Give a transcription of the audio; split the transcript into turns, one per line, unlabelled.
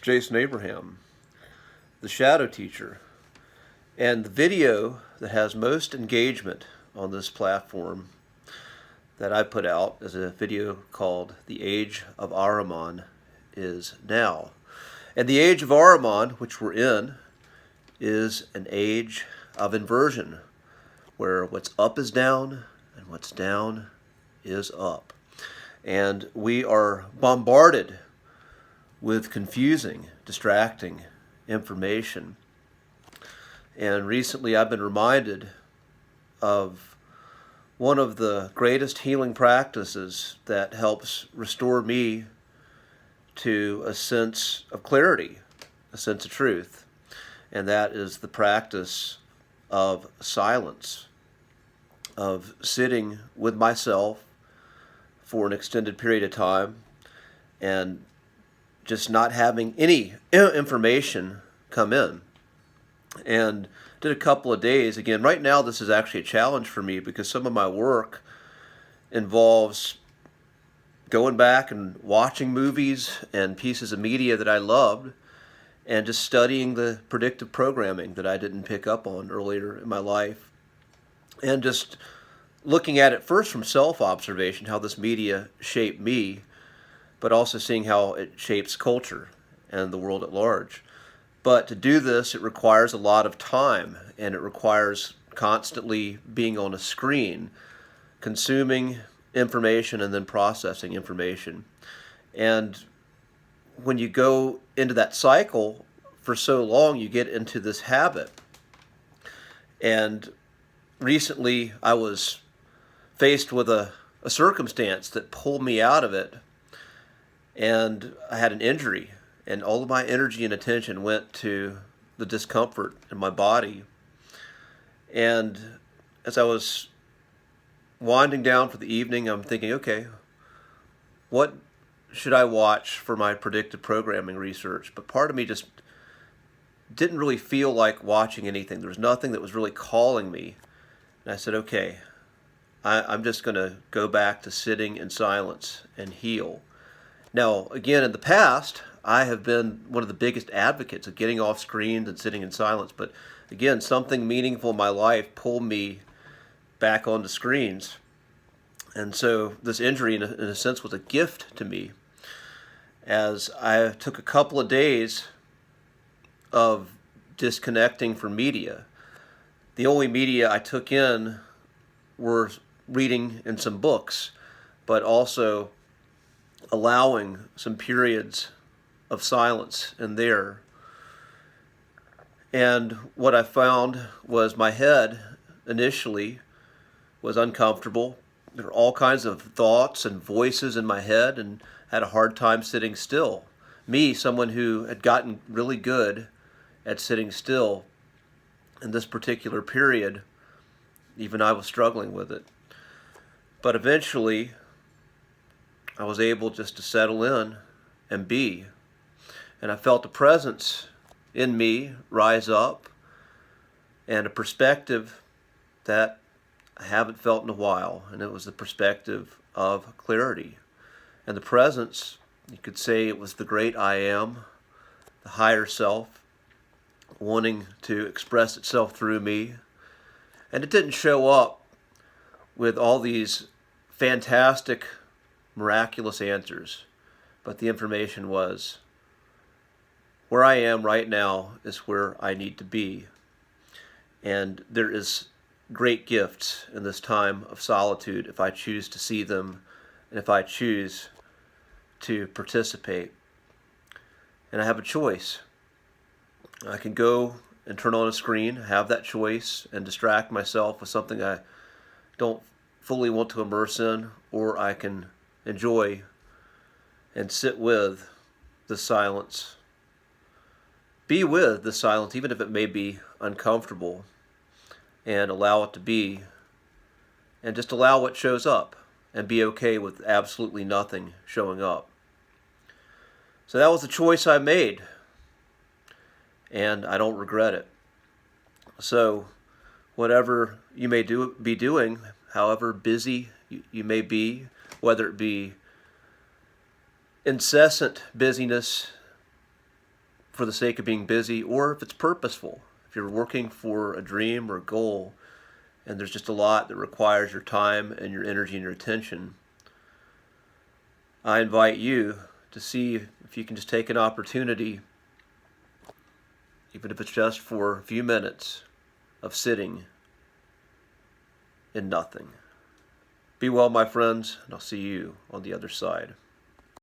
Jason Abraham, the Shadow Teacher. And the video that has most engagement on this platform that I put out is a video called The Age of Ahriman is Now. And the Age of Ahriman, which we're in, is an age of inversion, where what's up is down and what's down is up. And we are bombarded with confusing, distracting information. And recently I've been reminded of one of the greatest healing practices that helps restore me to a sense of clarity, a sense of truth. And that is the practice of silence, of sitting with myself for an extended period of time and just not having any information come in. And did a couple of days. Again, right now this is actually a challenge for me because some of my work involves going back and watching movies and pieces of media that I loved and just studying the predictive programming that I didn't pick up on earlier in my life. And just looking at it first from self-observation, how this media shaped me, but also seeing how it shapes culture and the world at large. But to do this, it requires a lot of time, and it requires constantly being on a screen, consuming information and then processing information. And when you go into that cycle for so long, you get into this habit. And recently I was faced with a circumstance that pulled me out of it, and I had an injury. And all of my energy and attention went to the discomfort in my body. And as I was winding down for the evening, I'm thinking, okay, what should I watch for my predictive programming research? But part of me just didn't really feel like watching anything. There was nothing that was really calling me. And I said, okay, I'm just going to go back to sitting in silence and heal. Now, again, in the past, I have been one of the biggest advocates of getting off screens and sitting in silence. But again, something meaningful in my life pulled me back onto screens. And so this injury, in a sense, was a gift to me, as I took a couple of days of disconnecting from media. The only media I took in were reading and some books, but also allowing some periods of silence in there. And what I found was my head initially was uncomfortable. There were all kinds of thoughts and voices in my head, and had a hard time sitting still. Me, someone who had gotten really good at sitting still, in this particular period, even I was struggling with it. But eventually I was able just to settle in and be. And I felt a presence in me rise up, and a perspective that I haven't felt in a while. And it was the perspective of clarity. And the presence, you could say it was the great I am, the higher self, wanting to express itself through me. And it didn't show up with all these fantastic, miraculous answers, but the information was, where I am right now is where I need to be. And there is great gifts in this time of solitude if I choose to see them and if I choose to participate. And I have a choice. I can go and turn on a screen, have that choice, and distract myself with something I don't fully want to immerse in, or I can enjoy and sit with the silence. Be with the silence, even if it may be uncomfortable, and allow it to be, and just allow what shows up, and be okay with absolutely nothing showing up. So that was the choice I made, and I don't regret it. So whatever you may be doing, however busy you may be, whether it be incessant busyness for the sake of being busy, or if it's purposeful. If you're working for a dream or a goal, and there's just a lot that requires your time and your energy and your attention, I invite you to see if you can just take an opportunity, even if it's just for a few minutes, of sitting in nothing. Be well, my friends, and I'll see you on the other side.